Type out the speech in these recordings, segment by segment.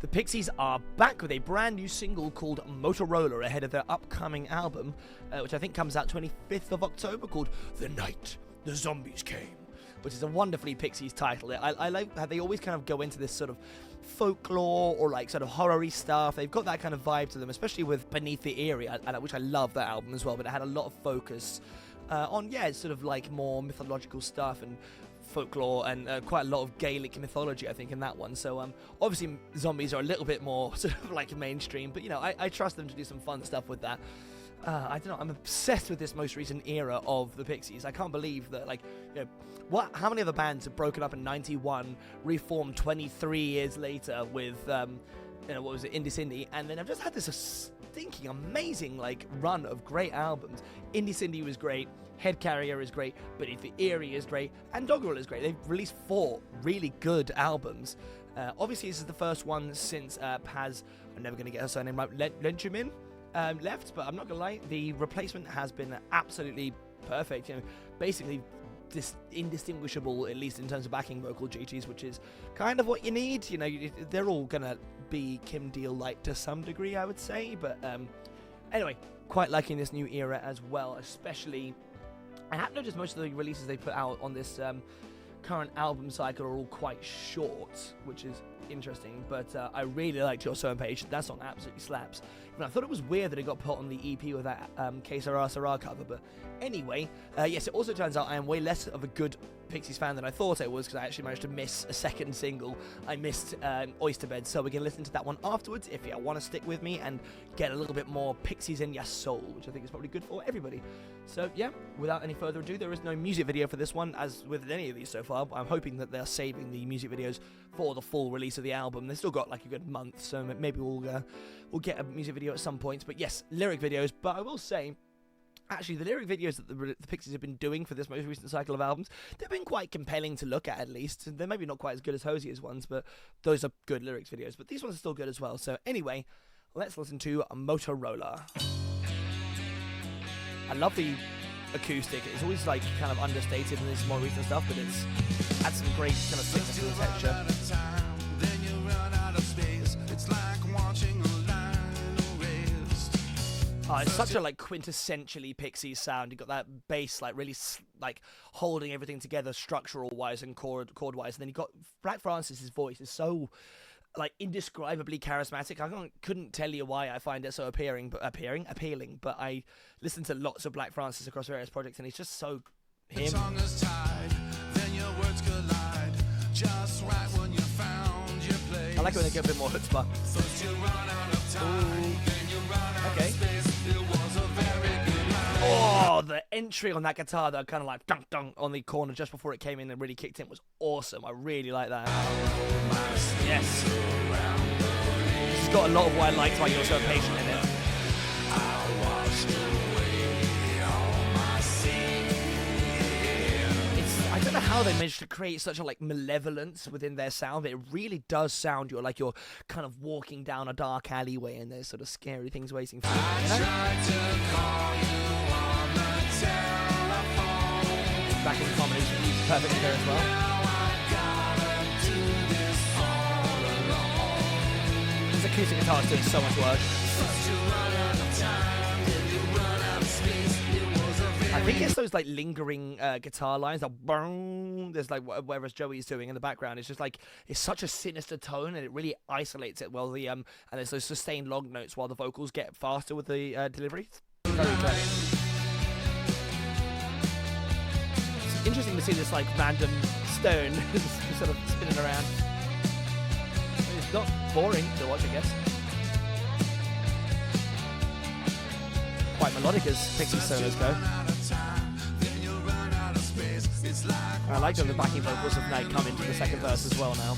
The Pixies are back with a brand new single called Motoroller ahead of their upcoming album, which I think comes out 25th of October, called The Night the Zombies Came, which is a wonderfully Pixies title. I like how they always kind of go into this sort of folklore or like sort of horror-y stuff. They've got that kind of vibe to them, especially with Beneath the Eerie, which I love that album as well, but it had a lot of focus on, yeah, sort of like more mythological stuff and folklore and quite a lot of Gaelic mythology, I think, in that one. So obviously zombies are a little bit more sort of like mainstream, but you know, I trust them to do some fun stuff with that. I don't know, I'm obsessed with this most recent era of the Pixies. I can't believe that, like, you know, how many other bands have broken up in 91, reformed 23 years later with, you know, what was it, Indie Cindy, and then I've just had this stinking amazing, like, run of great albums. Indie Cindy was great, Head Carrier is great, Beneath the Eerie is great, and Doggerel is great. They've released 4 really good albums. Obviously, this is the first one since Paz, I'm never going to get her surname right, Lenchumin, left, but I'm not gonna lie, the replacement has been absolutely perfect. You know, basically indistinguishable, at least in terms of backing vocal duties, which is kind of what you need. You know, they're all gonna be Kim Deal light to some degree, I would say, but anyway, quite liking this new era as well. Especially, I have noticed most of the releases they put out on this current album cycle are all quite short, which is interesting, but I really liked Your Song Page. That song absolutely slaps. And I thought it was weird that it got put on the EP with that Que Sera Sera cover, but anyway, yes, it also turns out I am way less of a good Pixies fan than I thought I was, because I actually managed to miss a second single. I missed Oyster Bed, so we're going to listen to that one afterwards if you want to stick with me and get a little bit more Pixies in your soul, which I think is probably good for everybody. So yeah, without any further ado, there is no music video for this one, as with any of these so far. I'm hoping that they're saving the music videos for the full release of the album. They've still got like a good month, so maybe we'll get a music video at some point. But yes, lyric videos. But I will say, actually, the lyric videos that the Pixies have been doing for this most recent cycle of albums, they've been quite compelling to look at least. They're maybe not quite as good as Hosier's ones, but those are good lyrics videos. But these ones are still good as well. So anyway, let's listen to Motoroller. I love the acoustic. It's always like kind of understated in this more recent stuff, but it's had some great kind of thickness and texture. Oh, it's such a like quintessentially Pixies sound. You got that bass like really like holding everything together structural wise and chord wise, and then you got Black Francis's voice is so like indescribably charismatic. I couldn't tell you why I find it so appealing, but I listen to lots of Black Francis across various projects, and he's just so him. The tongue is tied, then your words collide, just right when you found your place. I like when they get a bit more chutzpah. First you run out of time, then you run out of space. It was a very good night. Oh, the entry on that guitar that kind of like dunk dunk on the corner just before it came in and really kicked in was awesome. I really like that. Yes. It's got a lot of what I liked about You're So Patient in it. I don't know how they managed to create such a like malevolence within their sound, but it really does sound like you're kind of walking down a dark alleyway and there's sort of scary things waiting for you. Back in the combination used perfectly there as well. This acoustic guitar is doing so much work. I think it's those like lingering guitar lines, like boom. There's like whatever Joey's doing in the background. It's just like it's such a sinister tone, and it really isolates it well. The and there's those sustained long notes while the vocals get faster with the delivery. It's very clever. It's interesting to see this like random stone sort of spinning around. It's not boring to watch, I guess. Quite melodic as Pixies solos go. I like that the backing vocals of Night come into the second verse as well now.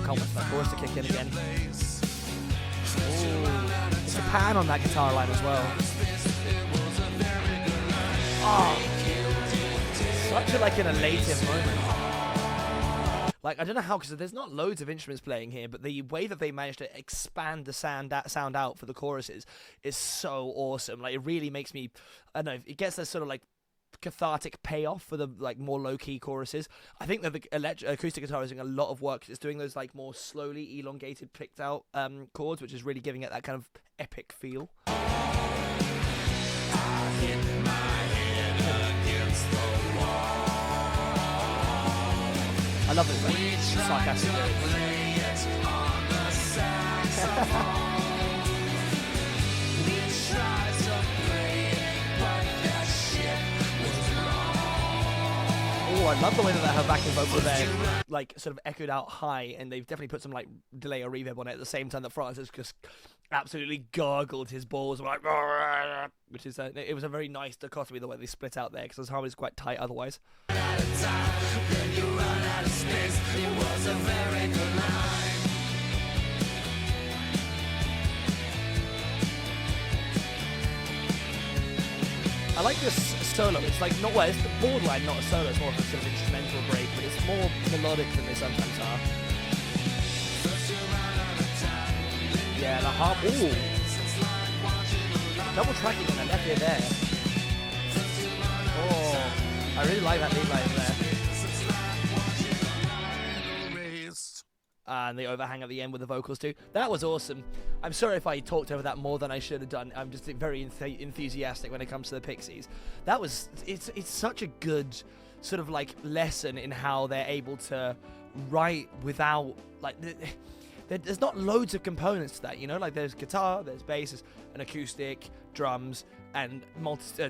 Can't wait for that chorus to kick in again. Ooh, it's a pan on that guitar line as well. Oh, such a like an elative moment. Like, I don't know how, because there's not loads of instruments playing here, but the way that they managed to expand the sound out for the choruses is so awesome. Like, it really makes me, I don't know, it gets this sort of like cathartic payoff for the like more low-key choruses. I think that the acoustic guitar is doing a lot of work. It's doing those like more slowly elongated, picked out chords, which is really giving it that kind of epic feel. I love it, like sarcastic Oh, I love the way that her backing vocal there, like, sort of echoed out high, and they've definitely put some, like, delay or reverb on it at the same time that Francis just absolutely gargled his balls, like, which is, it was a very nice dichotomy the way they split out there, because his harmony is quite tight otherwise. I like this solo. It's like not well. It's borderline not a solo. It's more of a sort of instrumental break, but it's more melodic than they sometimes are. Yeah, the harp. Ooh, double tracking on the left ear there. Oh, I really like that lead line there. And the overhang at the end with the vocals too. That was awesome. I'm sorry if I talked over that more than I should have done. I'm just very enthusiastic when it comes to the Pixies. That was, it's such a good sort of like lesson in how they're able to write without, like, there's not loads of components to that, you know, like there's guitar, there's bass, there's an acoustic, drums, and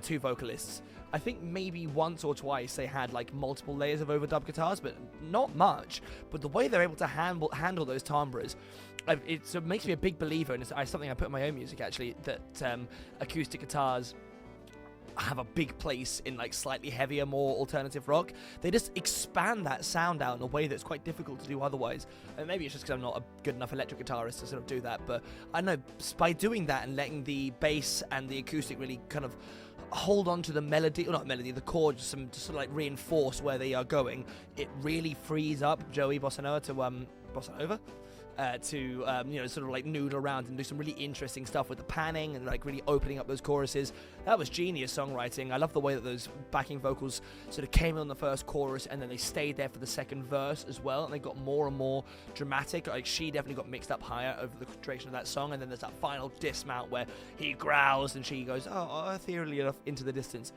two vocalists. I think maybe once or twice they had like multiple layers of overdub guitars, but not much. But the way they're able to handle those timbres, it makes me a big believer, and it's something I put in my own music actually, that acoustic guitars have a big place in like slightly heavier, more alternative rock. They just expand that sound out in a way that's quite difficult to do otherwise. And maybe it's just because I'm not a good enough electric guitarist to sort of do that, but I know by doing that and letting the bass and the acoustic really kind of hold on to the melody, or not melody, the chords, to sort of like reinforce where they are going, it really frees up Joey Bossa Nova to you know, sort of like noodle around and do some really interesting stuff with the panning and like really opening up those choruses. That was genius songwriting. I love the way that those backing vocals sort of came in on the first chorus and then they stayed there for the second verse as well, and they got more and more dramatic. Like, she definitely got mixed up higher over the duration of that song, and then there's that final dismount where he growls and she goes, oh, ethereally enough into the distance.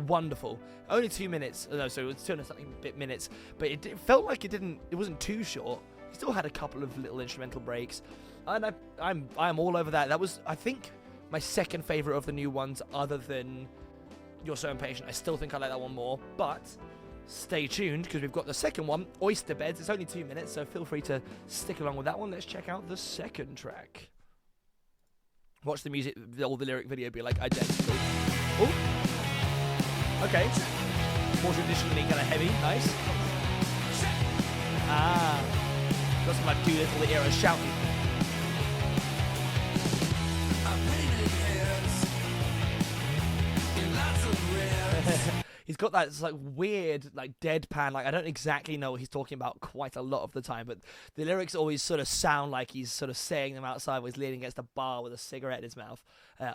Wonderful. Only 2 minutes, no, so it was 2 and something bit minutes, but it felt like it wasn't too short. Still had a couple of little instrumental breaks, and I'm all over that. That was, I think, my second favorite of the new ones, other than You're So Impatient. I still think I like that one more, but stay tuned because we've got the second one, Oyster Beds. It's only 2 minutes, so feel free to stick along with that one. Let's check out the second track. Watch the music, all the lyric video be like identical. Oh, okay, more traditionally kind of heavy, nice. Got some like Doolittle era shouting. He's got that like weird like deadpan, like I don't exactly know what he's talking about quite a lot of the time, but the lyrics always sort of sound like he's sort of saying them outside while he's leaning against a bar with a cigarette in his mouth.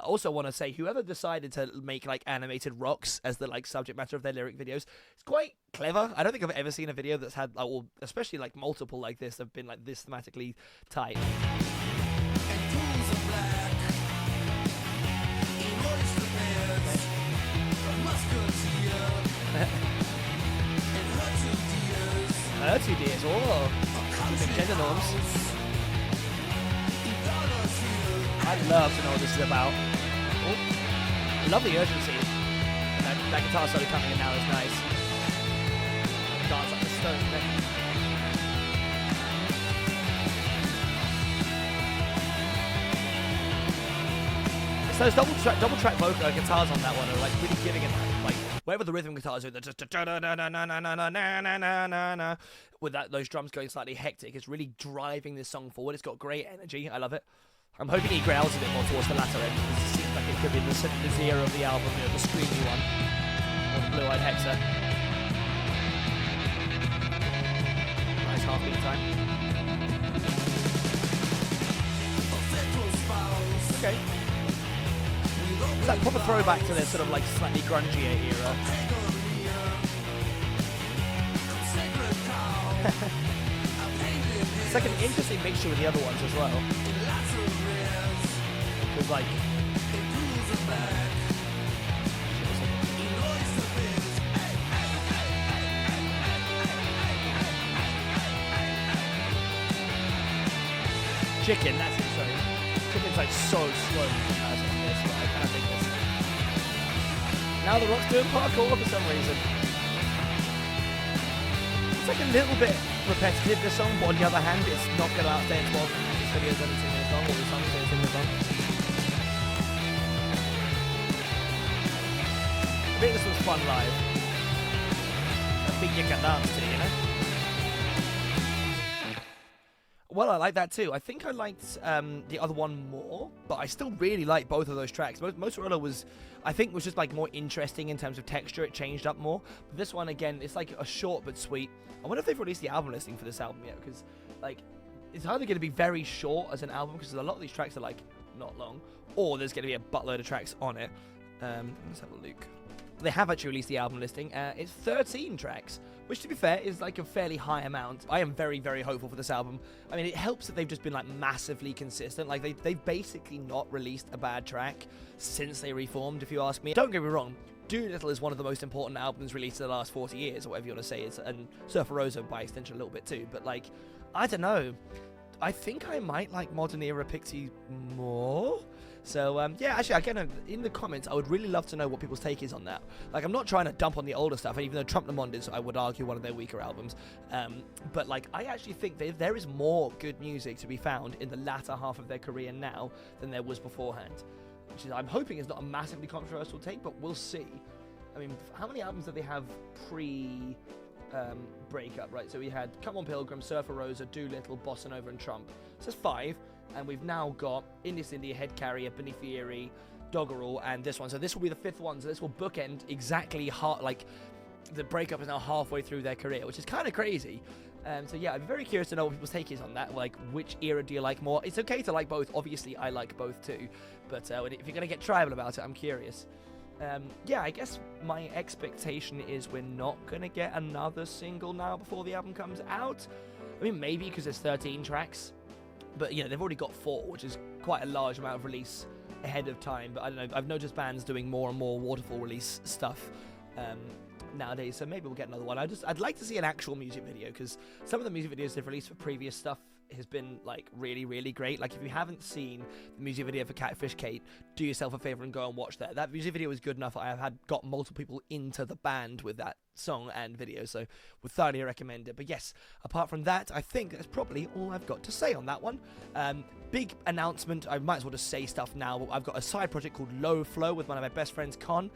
Also want to say, whoever decided to make like animated rocks as the like subject matter of their lyric videos, it's quite clever. I don't think I've ever seen a video that's had, or especially like multiple like this, have been like this thematically tight. Her 2 Ds, oh, keeping gender norms. I'd love to know what this is about. Oh, I love the urgency. That guitar solo coming in now is nice. Dance like a stone there. So those double track vocal guitars on that one are like really giving it like wherever the rhythm guitars are, just with those drums going slightly hectic, it's really driving this song forward. It's got great energy. I love it. I'm hoping he growls a bit more towards the latter end, because it seems like it could be the zero of the album, you know, the screamy one, or the Blue-Eyed Hexa. Nice half-beat time. Okay. It's that proper throwback to their sort of like slightly grungier era. It's like an interesting mixture with the other ones as well. Because like chicken, that's it, sorry. Chicken's like so slow in comparison to this, but I kind of think this. Now the Rock's doing parkour for some reason. It's like a little bit repetitive, this song, but on the other hand, it's not going to outstay its welcome. This video's only singing a song, or the song's only singing a song. I think this was fun live. I think you can dance to, you know? Well, I like that too. I think I liked the other one more, but I still really like both of those tracks. Motoroller was, I think, was just like more interesting in terms of texture. It changed up more. But this one, again, it's like a short but sweet. I wonder if they've released the album listing for this album yet, because like it's either going to be very short as an album, because a lot of these tracks are like not long, or there's going to be a buttload of tracks on it. Let's have a look. They have actually released the album listing. It's 13 tracks, which, to be fair, is like a fairly high amount. I am very, very hopeful for this album. I mean, it helps that they've just been like massively consistent. Like they've basically not released a bad track since they reformed, if you ask me. Don't get me wrong, Doolittle is one of the most important albums released in the last 40 years, or whatever you want to say. And Surfer Rosa by extension a little bit too. But like, I don't know. I think I might like modern era Pixies more. So, yeah, actually, again, in the comments, I would really love to know what people's take is on that. Like, I'm not trying to dump on the older stuff, and even though Trump Le Monde is, I would argue, one of their weaker albums. But, like, I actually think there is more good music to be found in the latter half of their career now than there was beforehand. Which is, I'm hoping is not a massively controversial take, but we'll see. I mean, how many albums did they have breakup, right? So we had Come On Pilgrim, Surfer Rosa, Doolittle, Bossa Nova, and Trump. So that's 5. And we've now got Indus India, Head Carrier, Beneath the Eerie, Doggerel, and this one. So this will be the 5th one. So this will bookend exactly like the breakup is now halfway through their career, which is kind of crazy. So yeah, I'm very curious to know what people's take is on that. Like, which era do you like more? It's okay to like both. Obviously, I like both too. But if you're gonna get tribal about it, I'm curious. Yeah, I guess my expectation is we're not gonna get another single now before the album comes out. I mean, maybe because there's 13 tracks. But, you know, they've already got 4, which is quite a large amount of release ahead of time. But I don't know, I've noticed bands doing more and more waterfall release stuff nowadays. So maybe we'll get another one. I'd like to see an actual music video, because some of the music videos they've released for previous stuff has been, like, really, really great. Like, if you haven't seen the music video for Catfish Kate, do yourself a favor and go and watch that. That music video was good enough. I have got multiple people into the band with that song and video, so would thoroughly recommend it. But yes, apart from that, I think that's probably all I've got to say on that one. Big announcement, I might as well just say stuff now, but I've got a side project called Low Flow with one of my best friends, Con.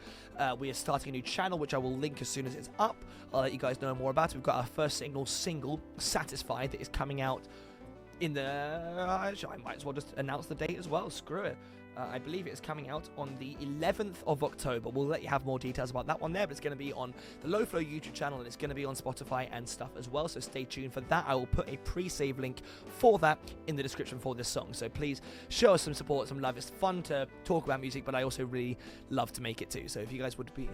We are starting a new channel, which I will link as soon as it's up. I'll let you guys know more about it. We've got our first single, Satisfied, that is coming out in the... I might as well just announce the date as well, screw it. I believe it is coming out on the 11th of October. We'll let you have more details about that one there, but it's going to be on the Low Flow YouTube channel, and it's going to be on Spotify and stuff as well, so stay tuned for that. I will put a pre-save link for that in the description for this song, so please show us some support, some love. It's fun to talk about music, but I also really love to make it too, so if you guys would be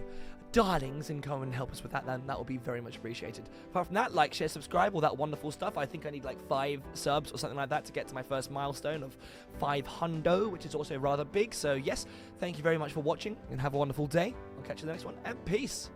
darlings and come and help us with that, then that will be very much appreciated. Apart from that, like, share, subscribe, all that wonderful stuff. I think I need like 5 subs or something like that to get to my first milestone of 500, which is also rather big. So yes, thank you very much for watching, and have a wonderful day. I'll catch you in the next one, and peace.